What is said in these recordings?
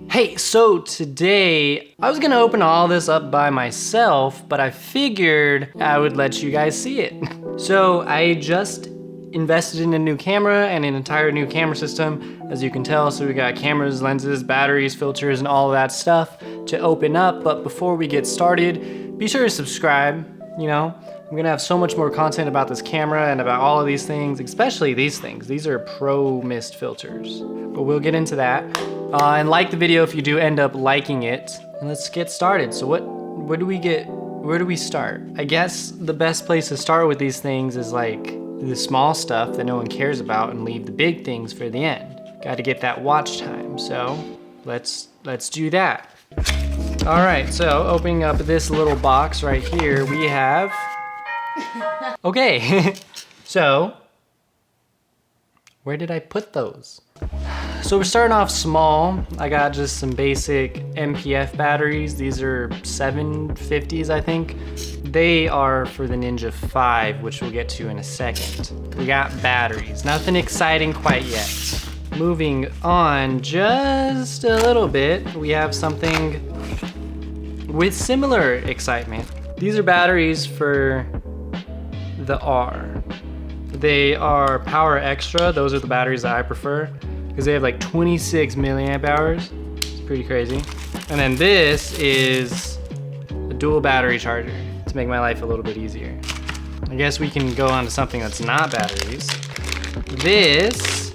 Hey, so today I was gonna open all this up by myself, but I figured I would let you guys see it. So I just invested in a new camera and an entire new camera system, as you can tell. So we got cameras, lenses, batteries, filters, and all of that stuff to open up. But before we get started, be sure to subscribe. You know, I'm gonna have so much more content about this camera and about all of these things, especially these things. These are pro mist filters, but we'll get into that. And like the video if you do end up liking it. And let's get started. So where do we start? I guess the best place to start with these things is like the small stuff that no one cares about and leave the big things for the end. Got to get that watch time. So let's do that. All right, so opening up this little box right here, we have, okay, so where did I put those? So we're starting off small. I got just some basic MPF batteries. These are 750s, I think. They are for the Ninja 5, which we'll get to in a second. We got batteries, nothing exciting quite yet. Moving on just a little bit, we have something with similar excitement. These are batteries for the R. They are power extra. Those are the batteries that I prefer because they have like 26 milliamp hours. It's pretty crazy. And then this is a dual battery charger to make my life a little bit easier. I guess we can go on to something that's not batteries. This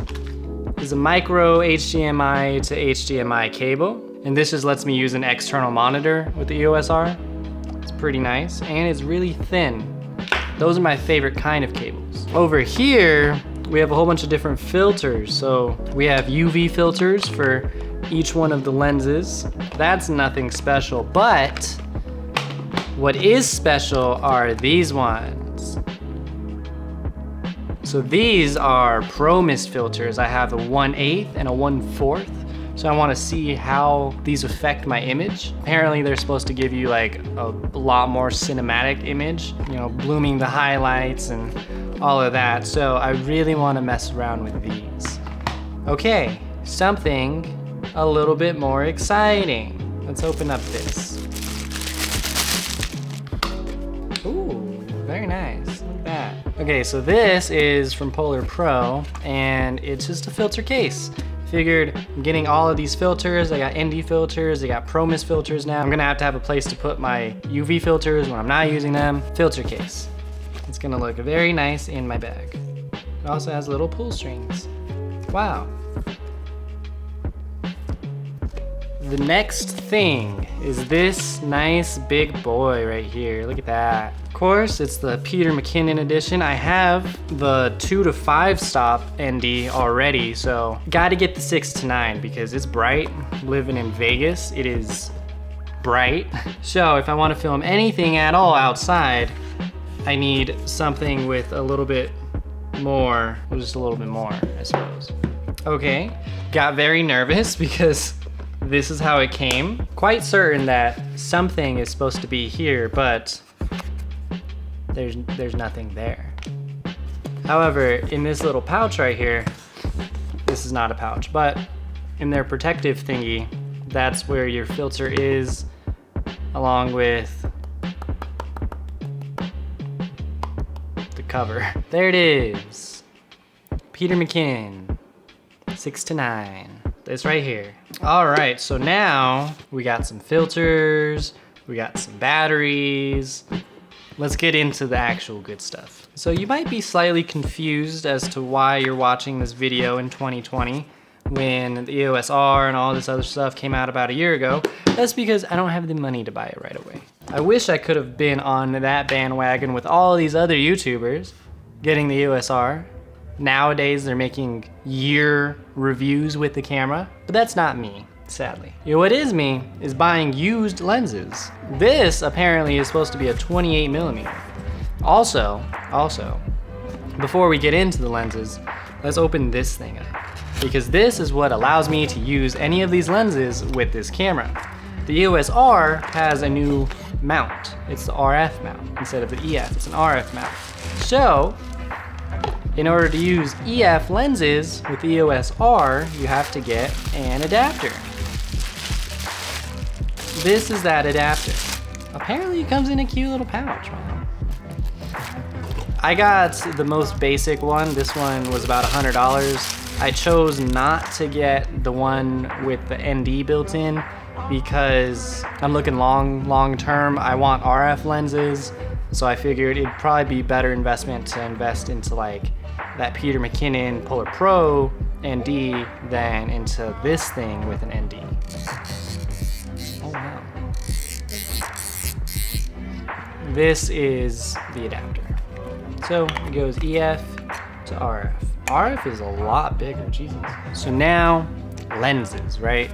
is a micro HDMI to HDMI cable. And this just lets me use an external monitor with the EOS R. It's pretty nice, and it's really thin. Those are my favorite kind of cables. Over here, we have a whole bunch of different filters. So we have UV filters for each one of the lenses. That's nothing special, but what is special are these ones. So these are Pro Mist filters. I have a 1/8 and a 1/4. So I want to see how these affect my image. Apparently they're supposed to give you like a lot more cinematic image, you know, blooming the highlights and all of that. So I really want to mess around with these. Okay, something a little bit more exciting. Let's open up this. Ooh, very nice, look at that. Okay, so this is from Polar Pro and it's just a filter case. Figured I'm getting all of these filters. I got ND filters, I got Pro Mist filters now. I'm gonna have to have a place to put my UV filters when I'm not using them. Filter case. It's gonna look very nice in my bag. It also has little pull strings. Wow. The next thing is this nice big boy right here. Look at that. Of course, it's the Peter McKinnon edition. I have the 2 to 5 stop ND already, so gotta get the 6 to 9 because it's bright. Living in Vegas, it is bright. So if I want to film anything at all outside, I need something with a little bit more, just a little bit more, I suppose. Okay, got very nervous because this is how it came. Quite certain that something is supposed to be here, but there's nothing there. However, in this little pouch right here, this is not a pouch, but in their protective thingy, that's where your filter is, along with the cover. There it is. Peter McKinnon, 6 to 9. It's right here. All right, so now we got some filters, we got some batteries. Let's get into the actual good stuff. So you might be slightly confused as to why you're watching this video in 2020 when the EOS R and all this other stuff came out about a year ago. That's because I don't have the money to buy it right away. I wish I could have been on that bandwagon with all these other YouTubers getting the EOS R. Nowadays, they're making year reviews with the camera, but that's not me, sadly. You know, what is me is buying used lenses. This apparently is supposed to be a 28 millimeter. Also, before we get into the lenses, let's open this thing up because this is what allows me to use any of these lenses with this camera. The EOS R has a new mount. It's the RF mount instead of the EF, it's an RF mount. So, In order to use EF lenses with EOS R, you have to get an adapter. This is that adapter. Apparently it comes in a cute little pouch, man. I got the most basic one. This one was about $100. I chose not to get the one with the ND built in because I'm looking long term. I want RF lenses, so I figured it'd probably be better investment to invest into like that Peter McKinnon Polar Pro ND than into this thing with an ND. Oh wow. This is the adapter. So it goes EF to RF. RF is a lot bigger, Jesus. So now, lenses, right?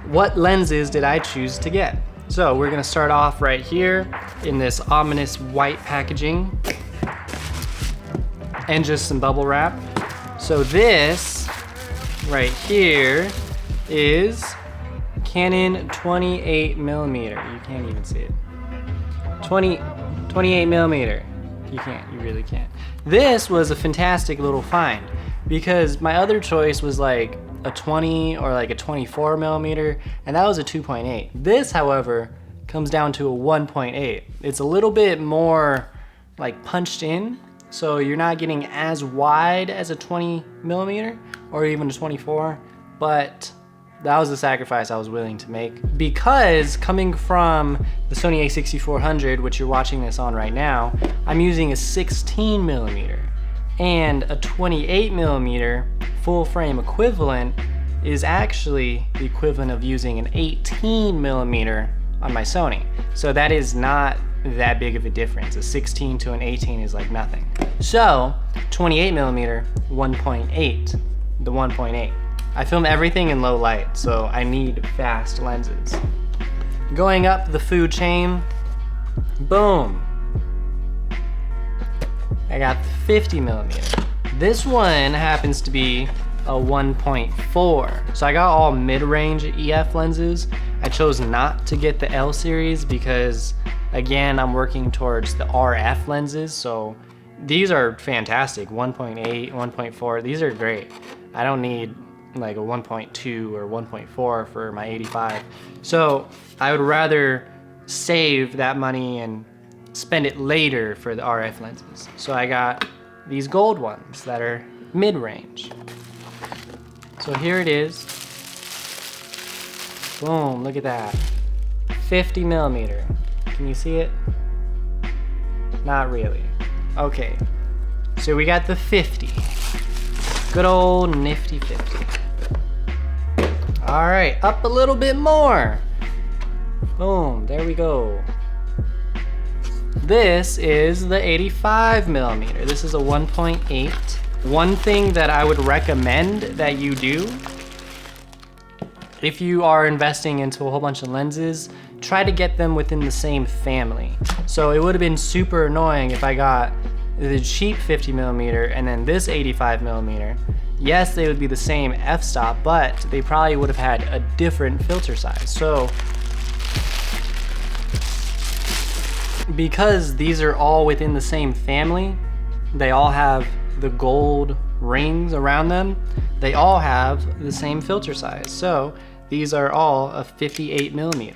What lenses did I choose to get? So we're gonna start off right here in this ominous white packaging and just some bubble wrap. So this right here is Canon 28mm. You can't even see it. 28mm. You can't, you really can't. This was a fantastic little find because my other choice was like a 20 or like a 24mm, and that was a 2.8. This, however, comes down to a 1.8. It's a little bit more like punched in, so you're not getting as wide as a 20mm or even a 24, but that was the sacrifice I was willing to make because coming from the Sony a6400, which you're watching this on right now, I'm using a 16mm, and a 28mm full frame equivalent is actually the equivalent of using an 18mm on my Sony. So that is not that big of a difference. A 16 to an 18 is like nothing. So 28mm, 1.8, the 1.8. I film everything in low light, so I need fast lenses. Going up the food chain, boom. I got the 50mm. This one happens to be a 1.4. So I got all mid-range EF lenses. I chose not to get the L series because, again, I'm working towards the RF lenses, so these are fantastic. 1.8, 1.4, these are great. I don't need like a 1.2 or 1.4 for my 85. So I would rather save that money and spend it later for the RF lenses. So I got these gold ones that are mid-range. So here it is. Boom, look at that. 50mm. Can you see it? Not really. Okay, so we got the 50. Good old nifty 50. All right, up a little bit more. Boom, there we go. This is the 85mm. This is a 1.8. One thing that I would recommend that you do if you are investing into a whole bunch of lenses, try to get them within the same family. So it would have been super annoying if I got the cheap 50mm and then this 85mm. Yes, they would be the same f-stop, but they probably would have had a different filter size. So because these are all within the same family, they all have the gold rings around them, they all have the same filter size. So these are all a 58mm,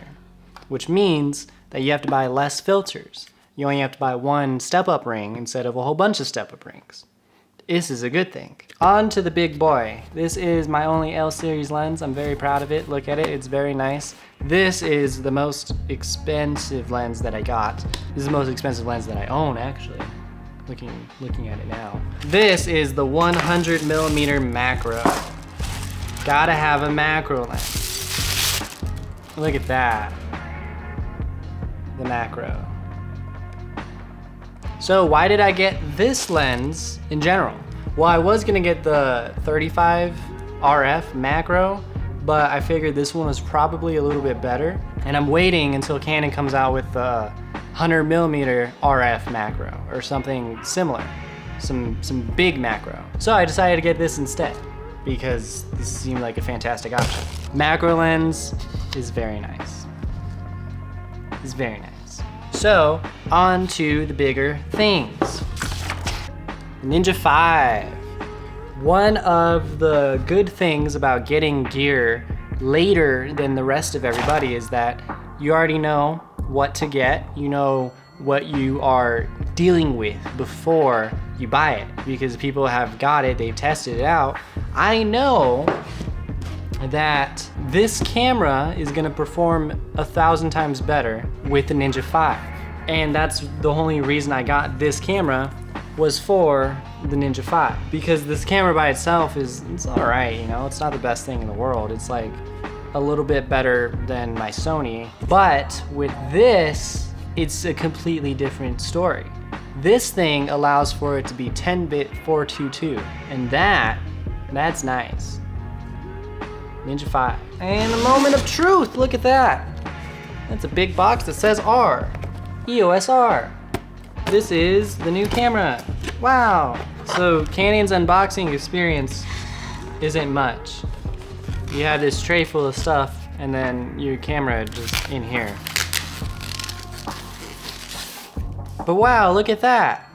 which means that you have to buy less filters. You only have to buy one step-up ring instead of a whole bunch of step-up rings. This is a good thing. On to the big boy. This is my only L series lens. I'm very proud of it. Look at it, it's very nice. This is the most expensive lens that I got. This is the most expensive lens that I own, actually. Looking at it now. This is the 100mm macro. Gotta have a macro lens. Look at that. The macro. So why did I get this lens in general? Well, I was gonna get the 35 RF macro, but I figured this one was probably a little bit better. And I'm waiting until Canon comes out with the 100mm RF macro or something similar, some big macro. So I decided to get this instead because this seemed like a fantastic option. Macro lens is very nice. It's very nice. So on to the bigger things. Ninja 5. One of the good things about getting gear later than the rest of everybody is that you already know what to get. You know what you are dealing with before you buy it, because people have got it, they've tested it out. I know that this camera is gonna perform 1,000 times better with the Ninja 5. And that's the only reason I got this camera, was for the Ninja 5. Because this camera by itself it's all right, you know, it's not the best thing in the world. It's like a little bit better than my Sony. But with this, it's a completely different story. This thing allows for it to be 10-bit 422, and that's nice. Ninja 5. And a moment of truth, look at that. That's a big box that says R. EOS R. This is the new camera. Wow. So Canon's unboxing experience isn't much. You have this tray full of stuff and then your camera just in here. But wow, look at that.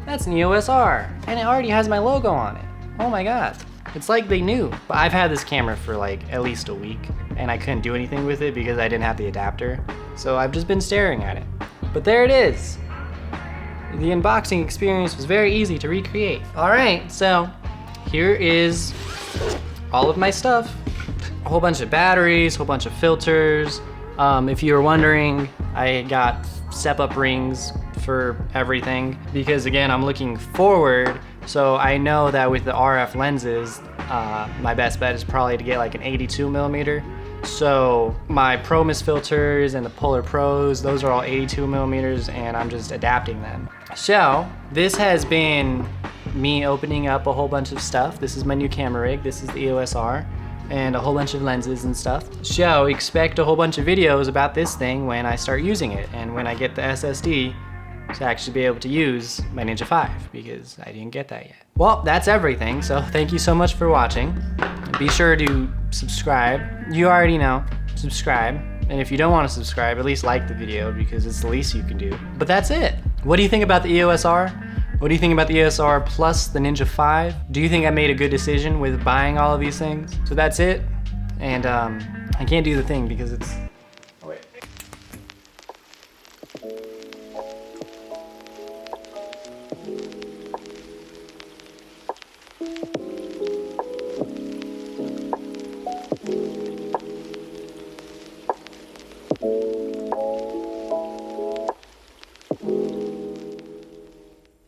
That's an EOS R and it already has my logo on it. Oh my God. It's like they knew. But I've had this camera for like at least a week and I couldn't do anything with it because I didn't have the adapter. So I've just been staring at it. But there it is. The unboxing experience was very easy to recreate. All right, so here is all of my stuff. A whole bunch of batteries, a whole bunch of filters. If you were wondering, I got step-up rings for everything because again, I'm looking forward. So I know that with the RF lenses, my best bet is probably to get like an 82mm. So my ProMist filters and the Polar Pros, those are all 82mm and I'm just adapting them. So this has been me opening up a whole bunch of stuff. This is my new camera rig. This is the EOS R and a whole bunch of lenses and stuff. So expect a whole bunch of videos about this thing when I start using it and when I get the SSD to actually be able to use my Ninja 5 because I didn't get that yet. Well, that's everything. So thank you so much for watching. Be sure to subscribe. You already know, subscribe. And if you don't want to subscribe, at least like the video because it's the least you can do. But that's it. What do you think about the EOS R? What do you think about the EOS R plus the Ninja 5? Do you think I made a good decision with buying all of these things? So that's it. And I can't do the thing because it's